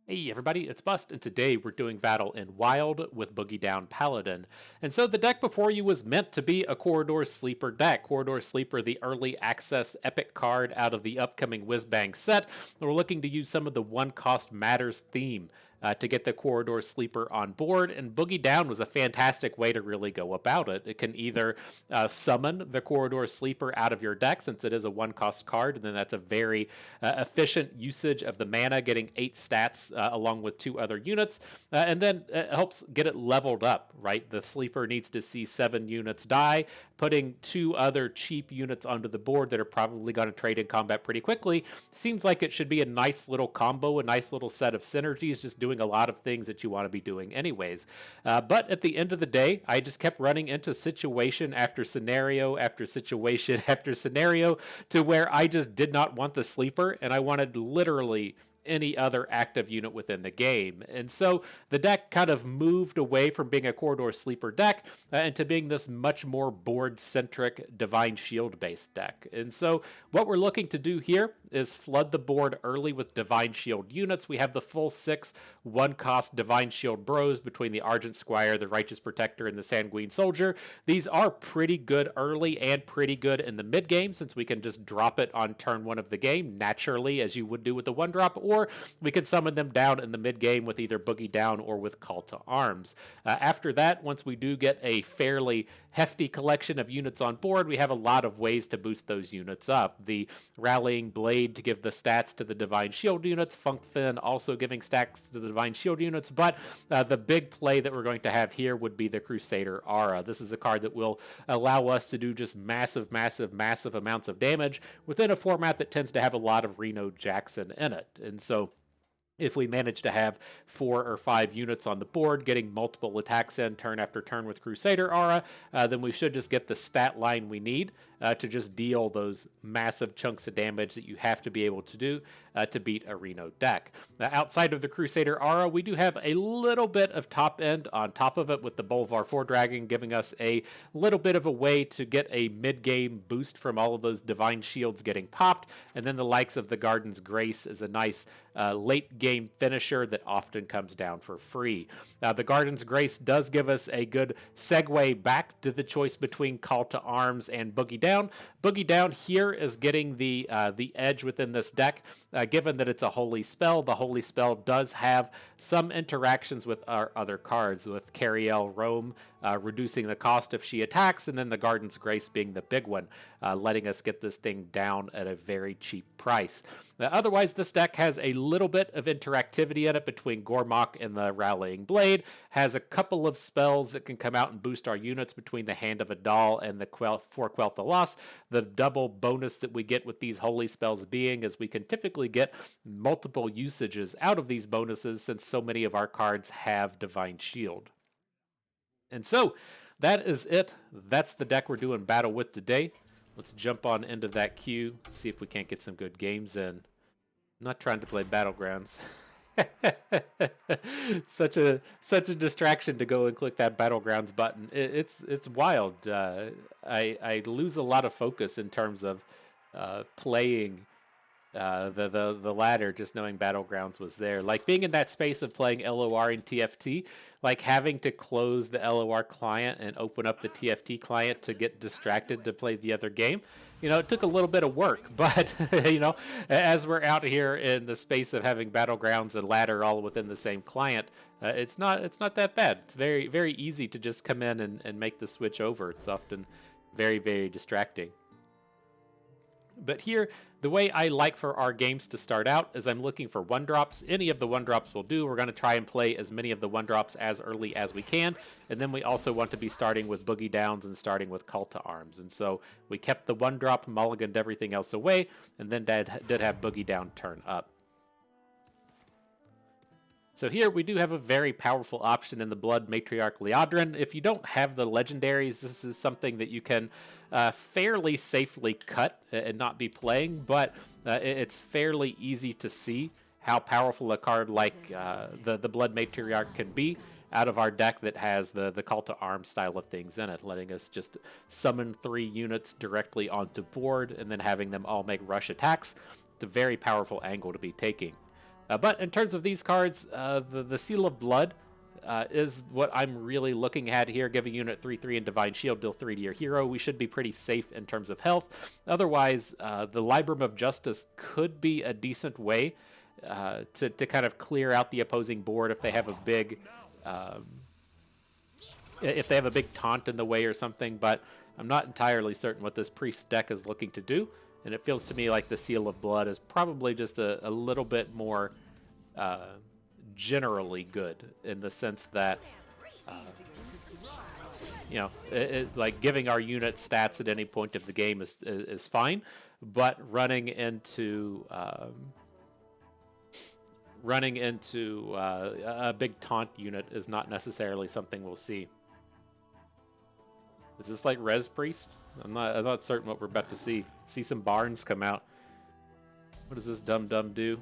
Hey everybody, it's Bust, and today we're doing battle in Wild with Boogie Down Paladin. And so the deck before you was meant to be a Corridor Sleeper deck. Corridor Sleeper, the early access epic card out of the upcoming Whizbang set. We're looking to use some of the one cost matters theme to get the Corridor Sleeper on board, and Boogie Down was a fantastic way to really go about it. It can either summon the Corridor Sleeper out of your deck, since it is a one-cost card, and then that's a very efficient usage of the mana, getting 8 stats along with 2 other units, and then it helps get it leveled up, right? The Sleeper needs to see 7 units die, putting 2 other cheap units onto the board that are probably going to trade in combat pretty quickly. Seems like it should be a nice little combo, a nice little set of synergies, just doing a lot of things that you want to be doing anyways. But at the end of the day, I just kept running into situation after scenario after situation after scenario to where I just did not want the Sleeper, and I wanted literally any other active unit within the game. And so the deck kind of moved away from being a Corridor Sleeper deck into being this much more board-centric Divine Shield-based deck. And so what we're looking to do here is flood the board early with Divine Shield units. We have the full 6 one-cost Divine Shield bros between the Argent Squire, the Righteous Protector, and the Sanguine Soldier. These are pretty good early and pretty good in the mid-game, since we can just drop it on turn 1 of the game naturally, as you would do with the 1-drop, or we can summon them down in the mid-game with either Boogie Down or with Call to Arms. After that, once we do get a fairly hefty collection of units on board, we have a lot of ways to boost those units up. The Rallying Blade to give the stats to the Divine Shield units, Funkfin also giving stats to the Divine Shield units, but the big play that we're going to have here would be the Crusader Aura. This is a card that will allow us to do just massive amounts of damage within a format that tends to have a lot of Reno Jackson in it. And so if we manage to have 4 or 5 units on the board, getting multiple attacks in turn after turn with Crusader Aura, then we should just get the stat line we need to just deal those massive chunks of damage that you have to be able to do to beat a Reno deck. Outside of the Crusader Aura, we do have a little bit of top end on top of it with the Bolvar 4 Dragon, giving us a little bit of a way to get a mid-game boost from all of those Divine Shields getting popped, and then the likes of the Garden's Grace is a nice late game finisher that often comes down for free. The Garden's Grace does give us a good segue back to the choice between Call to Arms and Boogie Down. Boogie Down here is getting the edge within this deck, given that it's a holy spell. The holy spell does have some interactions with our other cards, with Cariel Roame reducing the cost if she attacks, and then the Garden's Grace being the big one, letting us get this thing down at a very cheap price. Otherwise, this deck has a little bit of interactivity in it between Gormok and the Rallying Blade, has a couple of spells that can come out and boost our units between the Hand of a Doll and the for Quel'Thalas. The double bonus that we get with these holy spells being is we can typically get multiple usages out of these bonuses, since so many of our cards have Divine Shield. And so that is it. That's the deck we're doing battle with today. Let's jump on into that queue, see if we can't get some good games in. I'm not trying to play Battlegrounds. such a distraction to go and click that Battlegrounds button. It's wild. I lose a lot of focus in terms of playing the ladder, just knowing Battlegrounds was there. Like being in that space of playing LOR and TFT, like having to close the LOR client and open up the TFT client to get distracted to play the other game. You know, it took a little bit of work, but you know, as we're out here in the space of having Battlegrounds and ladder all within the same client, it's not that bad. It's very easy to just come in and make the switch over. It's often very distracting. But here, the way I like for our games to start out is I'm looking for 1-drops. Any of the 1-drops will do. We're going to try and play as many of the 1-drops as early as we can. And then we also want to be starting with Boogie Downs and starting with Call to Arms. And so we kept the 1-drop, mulliganed everything else away, and then did have Boogie Down turn up. So here we do have a very powerful option in the Blood Matriarch Liadrin. If you don't have the legendaries, this is something that you can fairly safely cut and not be playing, but it's fairly easy to see how powerful a card like the Blood Matriarch can be out of our deck that has the Call to Arms style of things in it, letting us just summon 3 units directly onto board and then having them all make rush attacks. It's a very powerful angle to be taking. But in terms of these cards, the Seal of Blood is what I'm really looking at here. Give a unit 3/3 and Divine Shield, deal 3 to your hero. We should be pretty safe in terms of health. Otherwise, the Librum of Justice could be a decent way to kind of clear out the opposing board if they have a big taunt in the way or something. But I'm not entirely certain what this priest deck is looking to do. And it feels to me like the Seal of Blood is probably just a little bit more generally good in the sense that, like giving our unit stats at any point of the game is fine, but running into a big taunt unit is not necessarily something we'll see. Is this like Res Priest? I'm not certain what we're about to see. See some Barns come out. What does this dum-dum do?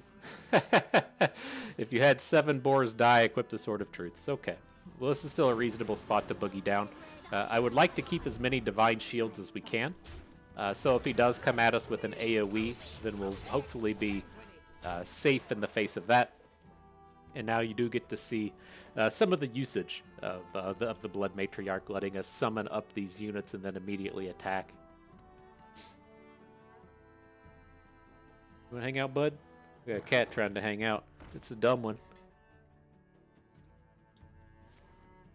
If you had 7 boars die, equip the Sword of Truth. It's okay. Well, this is still a reasonable spot to boogie down. I would like to keep as many Divine Shields as we can. So if he does come at us with an AoE, then we'll hopefully be safe in the face of that. And now you do get to see some of the usage of the Blood Matriarch, letting us summon up these units and then immediately attack. You want to hang out, bud? We got a cat trying to hang out. It's a dumb one.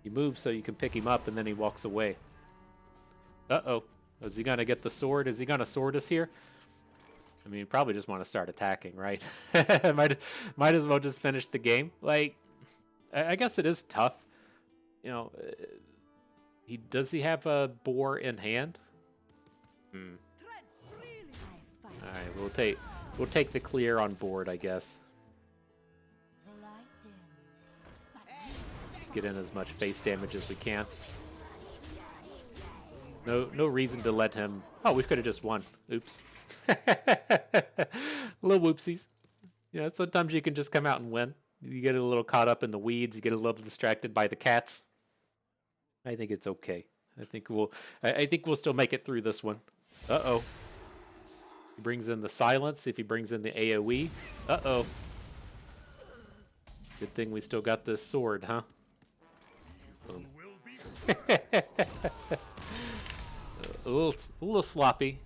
You move so you can pick him up, and then he walks away. Uh-oh. Is he going to get the sword? Is he going to sword us here? I mean, you probably just want to start attacking, right? might as well just finish the game. Like, I guess it is tough. You know, does he have a boar in hand? All right, we'll take the clear on board, I guess. Just get in as much face damage as we can. No reason to let him... Oh, we could have just won. Oops. Little whoopsies. Yeah, sometimes you can just come out and win. You get a little caught up in the weeds. You get a little distracted by the cats. I think it's okay. I think we'll still make it through this one. Uh-oh. He brings in the silence. If he brings in the AoE. Uh-oh. Good thing we still got this sword, huh? Boom. A little sloppy,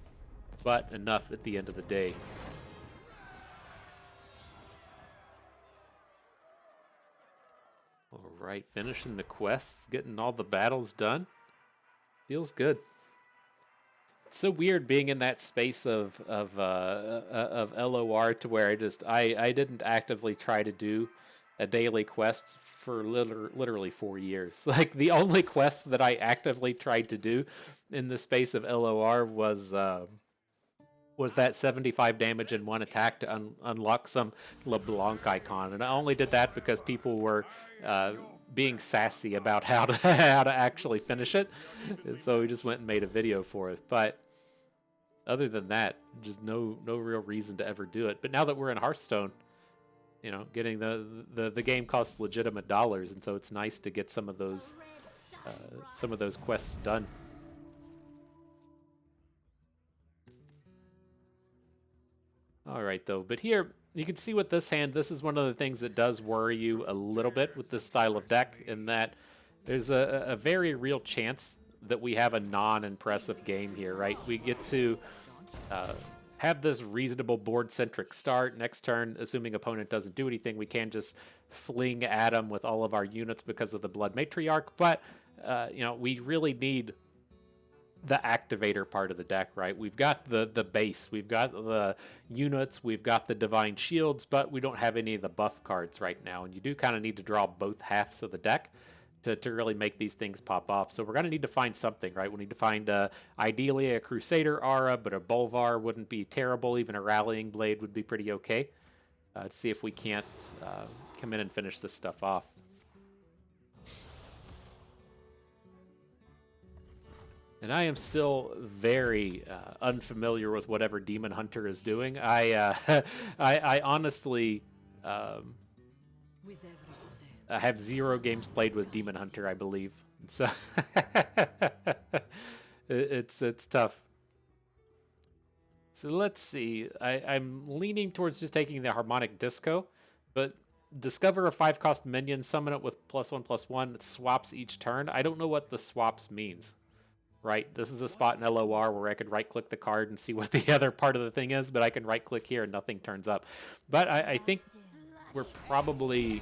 but enough at the end of the day. All right, finishing the quests, getting all the battles done. Feels good. It's so weird being in that space of LOR to where I didn't actively try to do a daily quest for literally 4 years. Like, the only quest that I actively tried to do in the space of LOR was that 75 damage in one attack to unlock some LeBlanc icon, and I only did that because people were being sassy about how to actually finish it, and so we just went and made a video for it. But other than that, just no real reason to ever do it. But now that we're in Hearthstone, you know, getting the game costs legitimate dollars, and so it's nice to get some of those quests done. All right, though, but here you can see with this hand, this is one of the things that does worry you a little bit with this style of deck, in that there's a very real chance that we have a non-impressive game here, right? We get to have this reasonable board-centric start. Next turn, assuming opponent doesn't do anything, we can just fling at him with all of our units because of the Blood Matriarch. But, we really need the activator part of the deck, right? We've got the base, we've got the units, we've got the Divine Shields, but we don't have any of the buff cards right now. And you do kind of need to draw both halves of the deck to really make these things pop off. So we're going to need to find something, right? We need to find, ideally, a Crusader Aura, but a Bolvar wouldn't be terrible. Even a Rallying Blade would be pretty okay. Let's see if we can't come in and finish this stuff off. And I am still very unfamiliar with whatever Demon Hunter is doing. I honestly... I have 0 games played with Demon Hunter, I believe. So it's tough. So let's see. I'm leaning towards just taking the Harmonic Disco, But discover a 5-cost minion, summon it with +1/+1. It swaps each turn. I don't know what the swaps means. Right, this is a spot in LOR where I could right-click the card and see what the other part of the thing is, but I can right-click here and nothing turns up. But I think we're probably,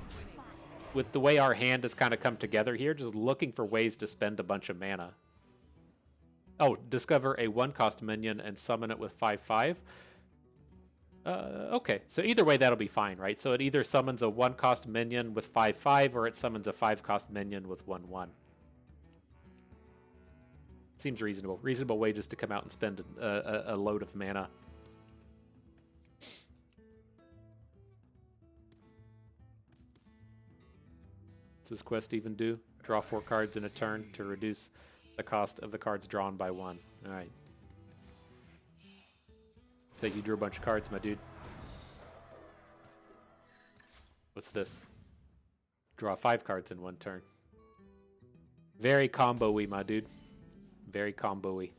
with the way our hand has kind of come together here, just looking for ways to spend a bunch of mana. Oh, discover a 1-cost minion and summon it with 5/5. Okay, so either way that'll be fine, right? So it either summons a 1-cost minion with 5/5 or it summons a 5-cost minion with 1/1. Seems reasonable. Reasonable way just to come out and spend a load of mana. What's this quest even do? Draw 4 cards in a turn to reduce the cost of the cards drawn by 1. Alright. So you drew a bunch of cards, my dude. What's this? Draw 5 cards in 1 turn. Very combo-y, my dude. Very combo-y.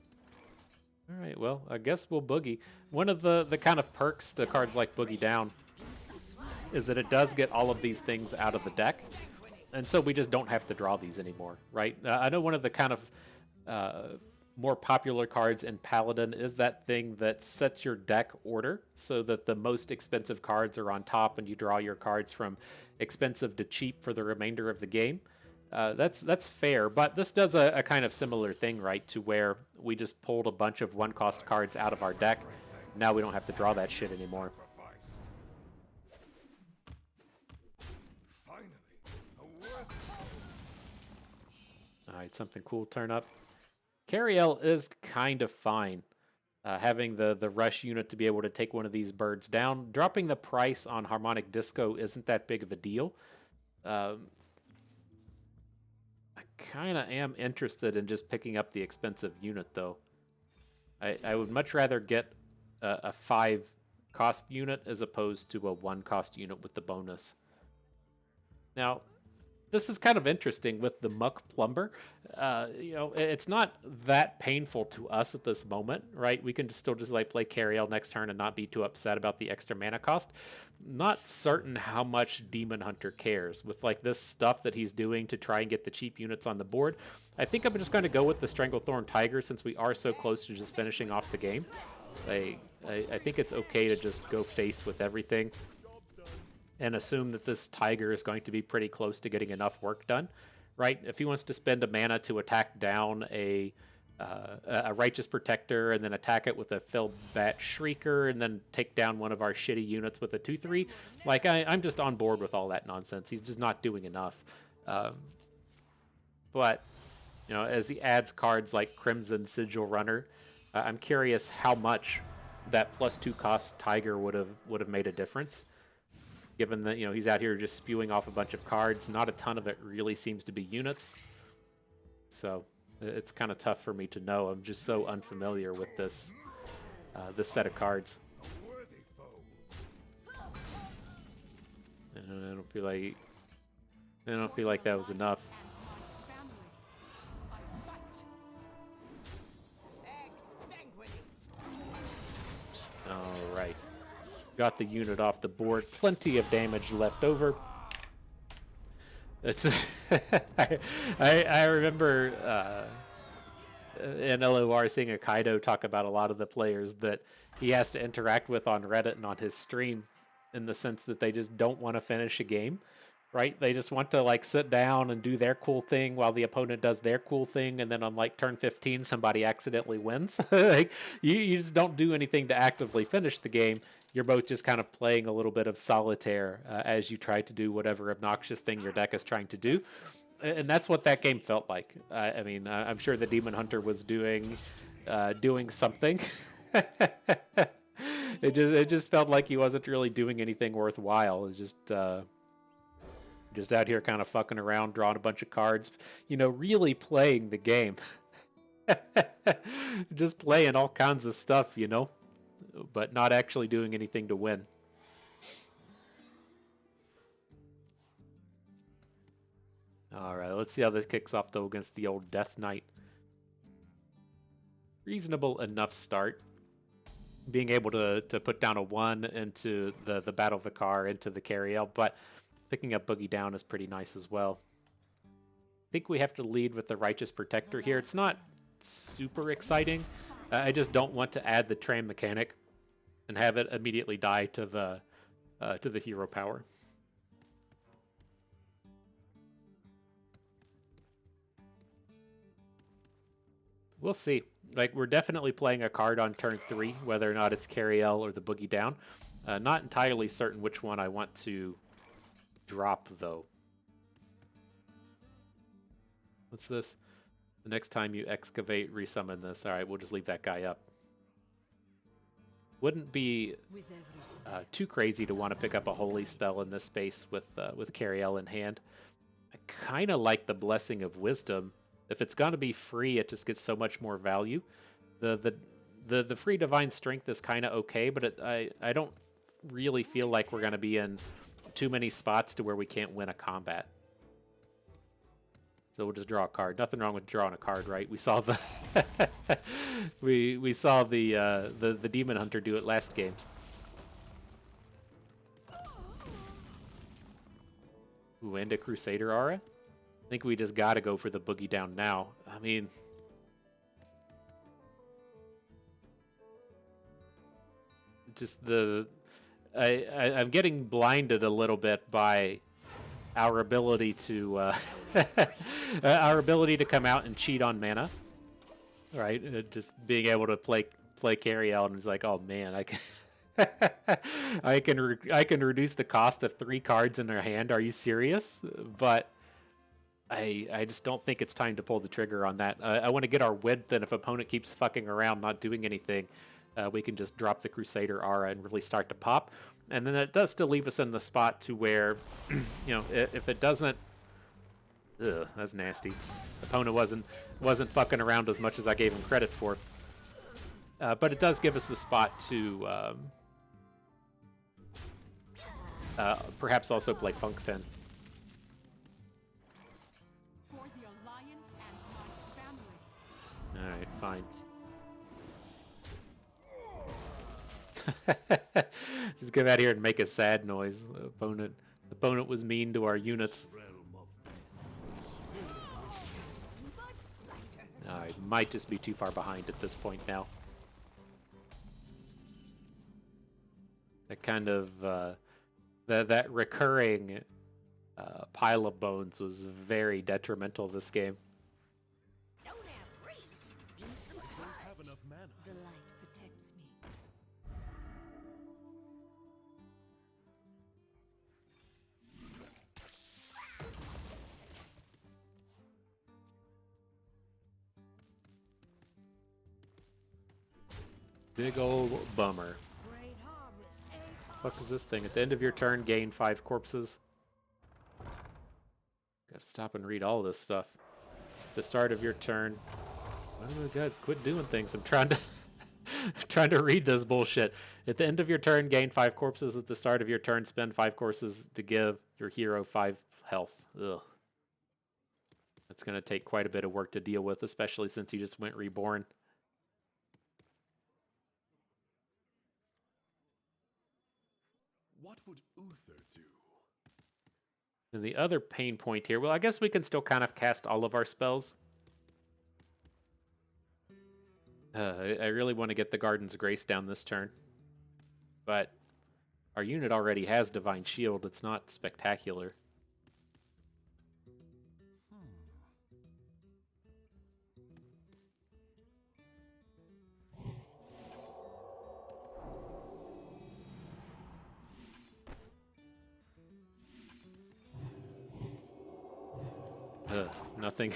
Alright, well, I guess we'll boogie. One of the kind of perks to cards like Boogie Down is that it does get all of these things out of the deck. And so we just don't have to draw these anymore, right? I know one of the kind of more popular cards in Paladin is that thing that sets your deck order so that the most expensive cards are on top and you draw your cards from expensive to cheap for the remainder of the game. That's fair, but this does a kind of similar thing, right, to where we just pulled a bunch of 1-cost cards out of our deck. Now we don't have to draw that shit anymore. Alright, something cool turn up. Cariel is kind of fine. Having the rush unit to be able to take one of these birds down. Dropping the price on Harmonic Disco isn't that big of a deal. Kind of am interested in just picking up the expensive unit, though. I would much rather get a 5-cost unit as opposed to a 1-cost unit with the bonus. Now, this is kind of interesting with the Muck Plumber. You know, it's not that painful to us at this moment, right? We can still just like play Cariel next turn and not be too upset about the extra mana cost. Not certain how much Demon Hunter cares with like this stuff that he's doing to try and get the cheap units on the board. I think I'm just going to go with the Stranglethorn Tiger since we are so close to just finishing off the game. I think it's okay to just go face with everything and assume that this Tiger is going to be pretty close to getting enough work done, right? If he wants to spend a mana to attack down a Righteous Protector and then attack it with a Fellbat Shrieker and then take down one of our shitty units with a 2/3, like I'm just on board with all that nonsense. He's just not doing enough. But, you know, as he adds cards like Crimson Sigil Runner, I'm curious how much that +2 cost Tiger would have made a difference. Given that, you know, he's out here just spewing off a bunch of cards, not a ton of it really seems to be units. So it's kind of tough for me to know. I'm just so unfamiliar with this set of cards. And I don't feel like that was enough. All right. Got the unit off the board. Plenty of damage left over. It's I remember in LOR seeing a Kaido talk about a lot of the players that he has to interact with on Reddit and on his stream, in the sense that they just don't want to finish a game, right? They just want to like sit down and do their cool thing while the opponent does their cool thing, and then on like turn 15 somebody accidentally wins. Like you just don't do anything to actively finish the game. You're both just kind of playing a little bit of solitaire as you try to do whatever obnoxious thing your deck is trying to do. And that's what that game felt like. I mean, I'm sure the Demon Hunter was doing something. It just felt like he wasn't really doing anything worthwhile. It was just out here kind of fucking around, drawing a bunch of cards, you know, really playing the game. Just playing all kinds of stuff, you know, but not actually doing anything to win. All right, let's see how this kicks off, though, against the old Death Knight. Reasonable enough start. being able to put down a 1 into the Battle Vicar, into the Cariel, but picking up Boogie Down is pretty nice as well. I think we have to lead with the Righteous Protector here. It's not super exciting. I just don't want to add the Tram Mechanic and have it immediately die to the hero power. We'll see. Like, we're definitely playing a card on turn 3, whether or not it's Cariel or the Boogie Down. Not entirely certain which one I want to drop, though. What's this? The next time you excavate, resummon this. All right, we'll just leave that guy up. Wouldn't be too crazy to want to pick up a holy spell in this space with Cariel in hand. I kind of like the Blessing of Wisdom. If it's going to be free, it just gets so much more value. The free Divine Strength is kind of okay, but I don't really feel like we're going to be in too many spots to where we can't win a combat. So we'll just draw a card. Nothing wrong with drawing a card, right? We saw the we saw the Demon Hunter do it last game. Ooh, and a Crusader Aura. I think we just got to go for the Boogie Down now. I mean, just I'm getting blinded a little bit by our ability to come out and cheat on mana, right? Just being able to play Cariel, and it's like, oh man, I can I can reduce the cost of 3 cards in their hand. Are you serious? But I just don't think it's time to pull the trigger on that. I want to get our width, and if opponent keeps fucking around not doing anything, we can just drop the Crusader Aura and really start to pop. And then it does still leave us in the spot to where, you know, if it doesn't, ugh, that's nasty. Opponent wasn't fucking around as much as I gave him credit for. But it does give us the spot to perhaps also play Funkfin. Alright, fine. Just come out here and make a sad noise. Opponent was mean to our units. Alright, might just be too far behind at this point now. That kind of that recurring pile of bones was very detrimental this game. Big old bummer. Fuck is this thing? At the end of your turn, gain 5 corpses. Gotta stop and read all this stuff. At the start of your turn. Oh my god, quit doing things. I'm trying to trying to read this bullshit. At the end of your turn, gain 5 corpses. At the start of your turn, spend 5 courses to give your hero 5 health. Ugh. That's gonna take quite a bit of work to deal with, especially since you just went reborn. What would Uther do? And the other pain point here, well, I guess we can still kind of cast all of our spells. I really want to get the Garden's Grace down this turn. But our unit already has Divine Shield. It's not spectacular. Nothing,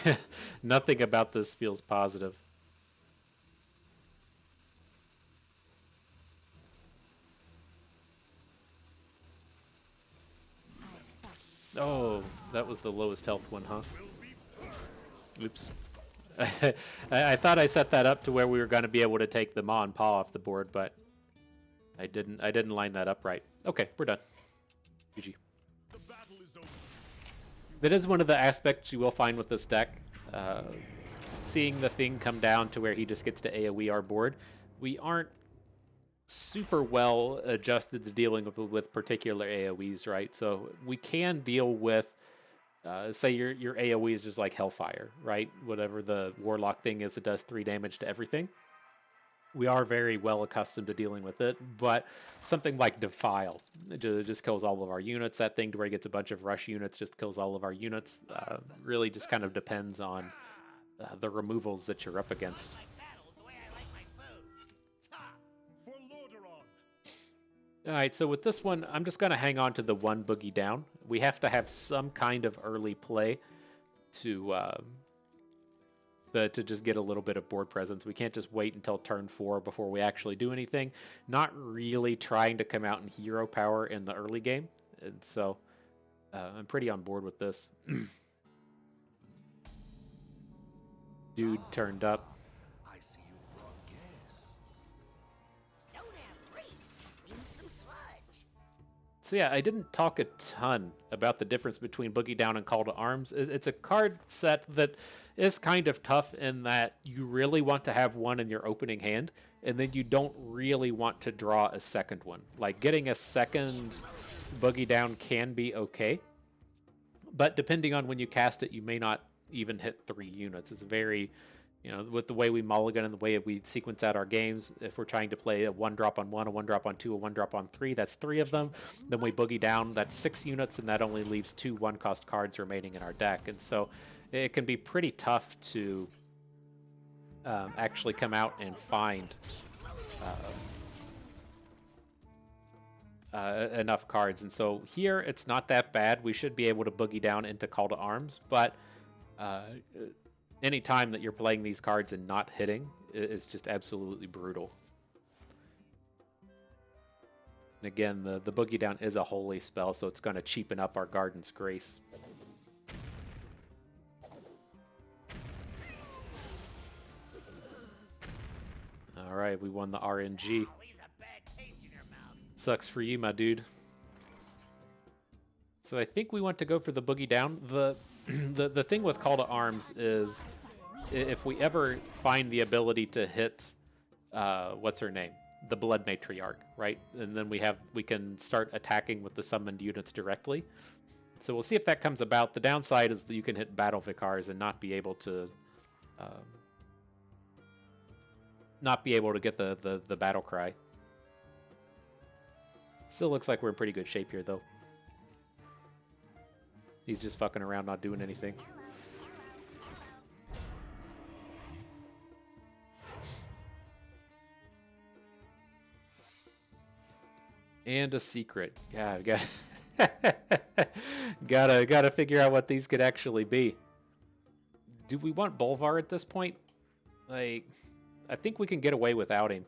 nothing about this feels positive. Oh, that was the lowest health one, huh? Oops. I thought I set that up to where we were going to be able to take the Maw and Paw off the board, but I didn't line that up right. Okay, we're done. GG. That is one of the aspects you will find with this deck. Seeing the thing come down to where he just gets to AoE our board. We aren't super well adjusted to dealing with particular AoEs, right? So we can deal with, say your AoE is just like Hellfire, right? Whatever the Warlock thing is, it does 3 damage to everything. We are very well accustomed to dealing with it, but something like Defile, it just kills all of our units. That thing to where it gets a bunch of rush units just kills all of our units. Really just kind of depends on the removals that you're up against. Alright, so with this one, I'm just going to hang on to the 1 Boogie Down. We have to have some kind of early play to just get a little bit of board presence. We can't just wait until turn 4 before we actually do anything. Not really trying to come out in hero power in the early game. And so I'm pretty on board with this. Dude turned up. So yeah, I didn't talk a ton about the difference between Boogie Down and Call to Arms. It's a card set that is kind of tough in that you really want to have one in your opening hand, and then you don't really want to draw a second one. Like, getting a second Boogie Down can be okay, but depending on when you cast it, you may not even hit 3 units. It's very... with the way we mulligan and the way we sequence out our games, if we're trying to play a 1-drop on 1, a 1-drop on 2, a 1-drop on 3, that's 3 of them. Then we Boogie Down, that's 6 units, and that only leaves 2 1-cost cards remaining in our deck. And so it can be pretty tough to actually come out and find enough cards. And so here, it's not that bad. We should be able to Boogie Down into Call to Arms, but... any time that you're playing these cards and not hitting is just absolutely brutal. And again, the Boogie Down is a holy spell, so it's going to cheapen up our Garden's Grace. Alright, we won the RNG. Sucks for you, my dude. So I think we want to go for the Boogie Down. The thing with Call to Arms is if we ever find the ability to hit what's her name, the Blood Matriarch, right? And then we can start attacking with the summoned units directly. So we'll see if that comes about. The downside is that you can hit battle Vicars and not be able to get the battle cry. Still looks like we're in pretty good shape here, though. He's just fucking around, not doing anything. And a secret. God, gotta figure out what these could actually be. Do we want Bolvar at this point? Like, I think we can get away without him.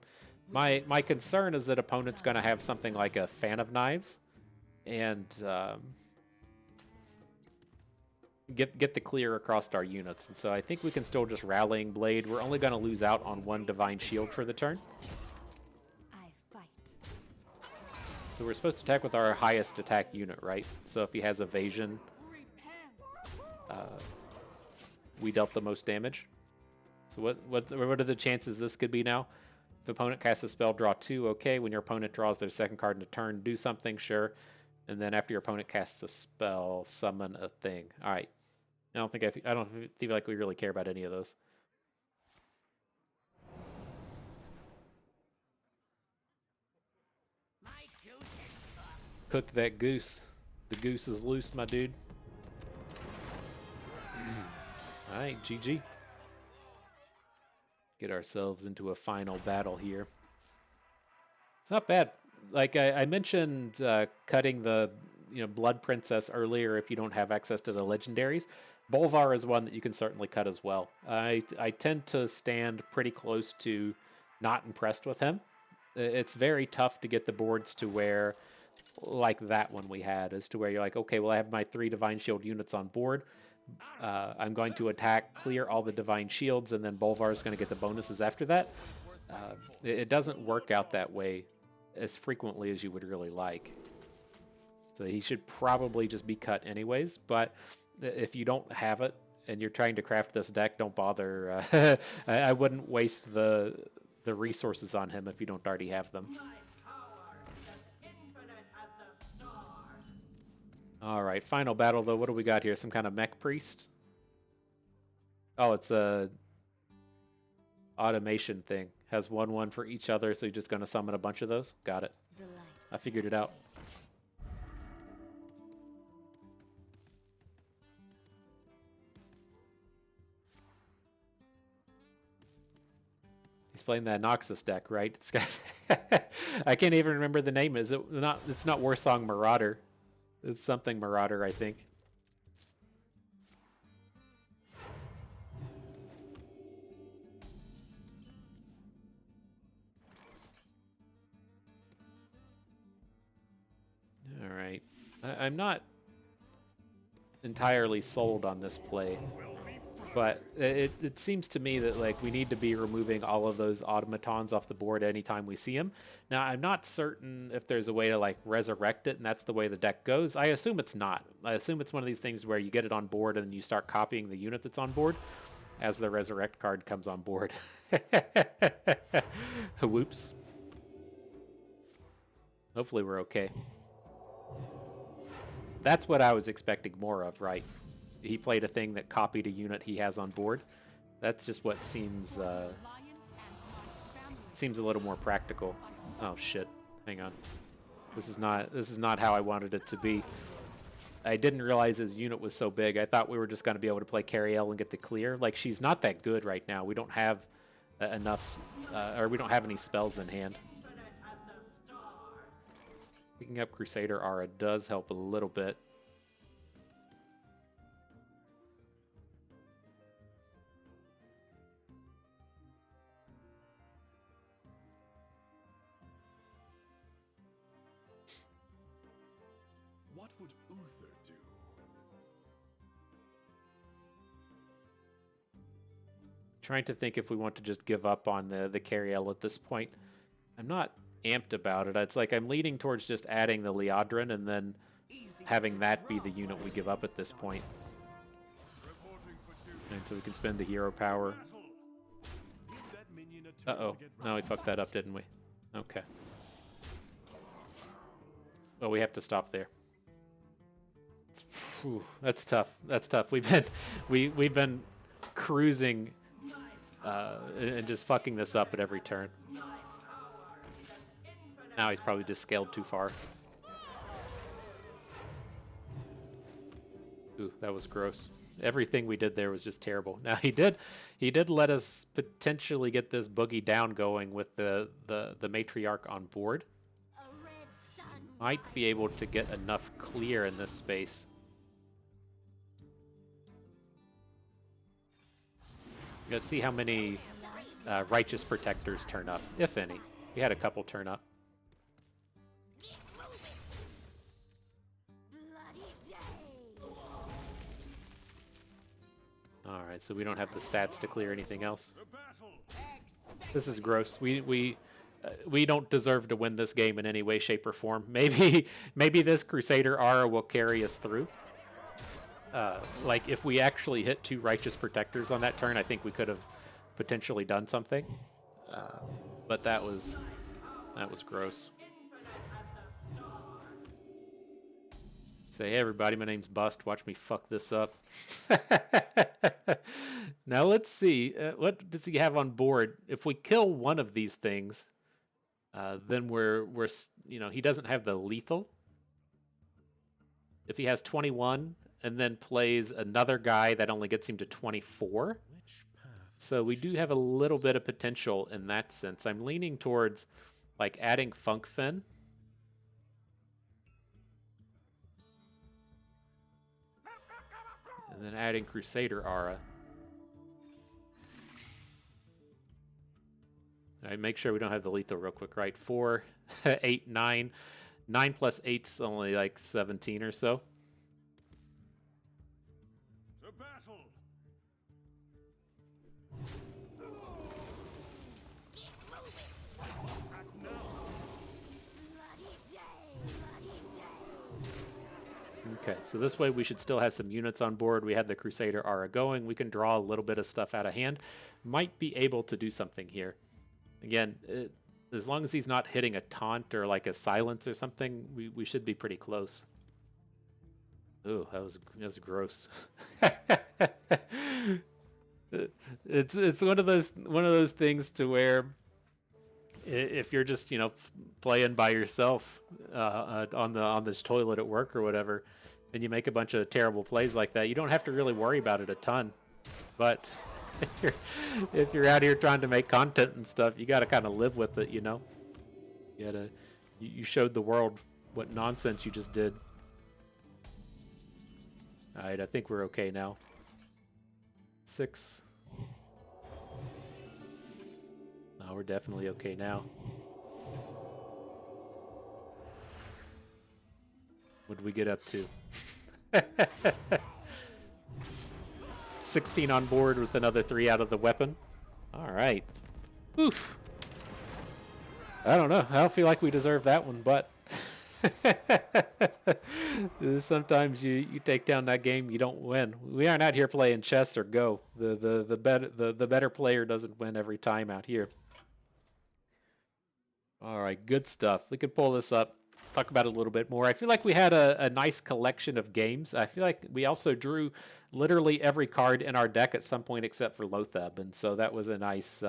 My concern is that opponent's gonna have something like a Fan of Knives, and get the clear across our units. And so I think we can still just Rallying Blade. We're only going to lose out on 1 Divine Shield for the turn. So we're supposed to attack with our highest attack unit, right? So if he has evasion, we dealt the most damage. So what are the chances this could be now? If opponent casts a spell, draw 2. Okay, when your opponent draws their second card in a turn, do something, sure. And then after your opponent casts a spell, summon a thing. All right. I don't feel like we really care about any of those. Cooked that goose. The goose is loose, my dude. All right, GG. Get ourselves into a final battle here. It's not bad. Like I mentioned, cutting the Blood Princess earlier if you don't have access to the legendaries. Bolvar is one that you can certainly cut as well. I tend to stand pretty close to not impressed with him. It's very tough to get the boards to where, like that one we had, is to where you're like, okay, well I have my 3 Divine Shield units on board. I'm going to attack, clear all the Divine Shields, and then Bolvar is going to get the bonuses after that. It doesn't work out that way as frequently as you would really like. So he should probably just be cut anyways, but if you don't have it and you're trying to craft this deck, don't bother. I wouldn't waste the the resources on him if you don't already have them. All right, final battle though. What do we got here? Some kind of mech priest? Oh, it's a automation thing. Has 1/1 for each other, so you're just gonna summon a bunch of those. Got it. I figured it out. He's playing that Noxus deck, right? It's got I can't even remember the name. Is it not? It's not Warsong Marauder. It's something Marauder, I think. All right. I'm not entirely sold on this play. But it seems to me that like we need to be removing all of those automatons off the board anytime we see them. Now, I'm not certain if there's a way to like resurrect it and that's the way the deck goes. I assume it's not. I assume it's one of these things where you get it on board and then you start copying the unit that's on board as the resurrect card comes on board. Whoops. Hopefully we're okay. That's what I was expecting more of, right? He played a thing that copied a unit he has on board. That's just what seems seems a little more practical. Oh shit! Hang on. This is not how I wanted it to be. I didn't realize his unit was so big. I thought we were just going to be able to play Cariel and get the clear. Like she's not that good right now. We don't have enough, or we don't have any spells in hand. Picking up Crusader Aura does help a little bit. What would Uther do? Trying to think if we want to just give up on the Cariel at this point. I'm not amped about it. It's like I'm leaning towards just adding the Liadrin and then having that be the unit we give up at this point. And so we can spend the hero power. Uh-oh. No, we fucked that up, didn't we? Okay. Well, we have to stop there. Whew, that's tough. That's tough. We've been cruising and just fucking this up at every turn. Now he's probably just scaled too far. Ooh, that was gross. Everything we did there was just terrible. Now he did let us potentially get this Boogie Down going with the Matriarch on board. Might be able to get enough clear in this space. Let's see how many Righteous Protectors turn up, if any. We had a couple turn up. Alright, so we don't have the stats to clear anything else. This is gross. We don't deserve to win this game in any way, shape, or form. Maybe this Crusader Aura will carry us through. Like, if we actually hit 2 Righteous Protectors on that turn, I think we could have potentially done something. But that was gross. Say, hey everybody, my name's Bust. Watch me fuck this up. Now let's see. What does he have on board? If we kill one of these things, then we're he doesn't have the lethal. If he has 21 and then plays another guy that only gets him to 24. So we do have a little bit of potential in that sense. I'm leaning towards like adding Funkfin. And then adding Crusader Aura. All right, make sure we don't have the lethal real quick, right? 4, 8, 9. 9 plus 8's only like 17 or so. To battle. Okay, so this way we should still have some units on board. We had the Crusader Aura going. We can draw a little bit of stuff out of hand. Might be able to do something here. Again, as long as he's not hitting a taunt or like a silence or something, we should be pretty close. Ooh, that was gross. It's one of those things to where if you're just playing by yourself on this toilet at work or whatever, and you make a bunch of terrible plays like that, you don't have to really worry about it a ton. But if you're out here trying to make content and stuff, you got to kind of live with it, You showed the world what nonsense you just did. All right, I think we're okay now. 6. No, we're definitely okay now. What did we get up to? 16 on board with another 3 out of the weapon. All right. Oof. I don't know. I don't feel like we deserve that one, but sometimes you take down that game, you don't win. We aren't out here playing chess or Go. The better player doesn't win every time out here. All right, good stuff. We can pull this up, talk about it a little bit more. I feel like we had a nice collection of games. I feel like we also drew literally every card in our deck at some point except for Loatheb, and so that was a nice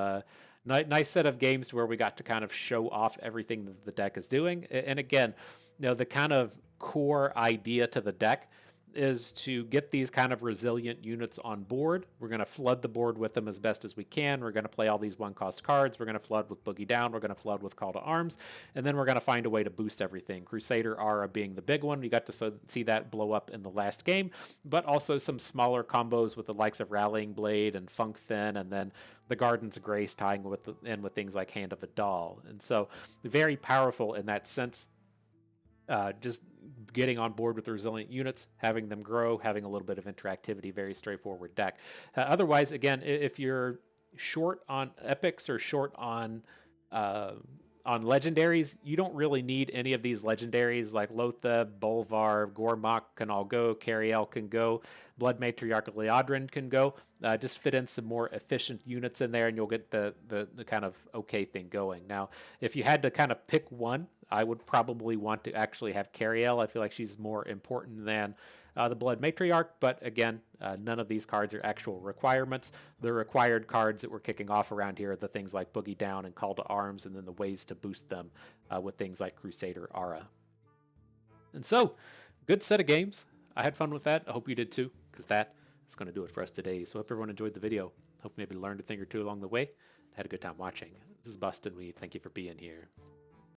set of games to where we got to kind of show off everything that the deck is doing. And again, the kind of core idea to the deck is to get these kind of resilient units on board. We're going to flood the board with them as best as we can. We're going to play all these one-cost cards. We're going to flood with Boogie Down. We're going to flood with Call to Arms. And then we're going to find a way to boost everything. Crusader Aura being the big one. We got to see that blow up in the last game. But also some smaller combos with the likes of Rallying Blade and Funkfin, and then the Gardens of Grace tying in with things like Hand of a Doll. And so very powerful in that sense. Just getting on board with the resilient units, having them grow, having a little bit of interactivity, very straightforward deck. Otherwise, again, if you're short on epics or short on legendaries, you don't really need any of these legendaries like Loatheb, Bolvar, Gormok can all go, Cariel can go, Blood Matriarch Liadrin can go. Just fit in some more efficient units in there and you'll get the kind of okay thing going. Now, if you had to kind of pick one, I would probably want to actually have Cariel. I feel like she's more important than the Blood Matriarch, but again, none of these cards are actual requirements. The required cards that we're kicking off around here are the things like Boogie Down and Call to Arms, and then the ways to boost them with things like Crusader Aura. And so, good set of games. I had fun with that. I hope you did too, because that is going to do it for us today. So I hope everyone enjoyed the video. Hope maybe learned a thing or two along the way. Had a good time watching. This is Bustin. We thank you for being here.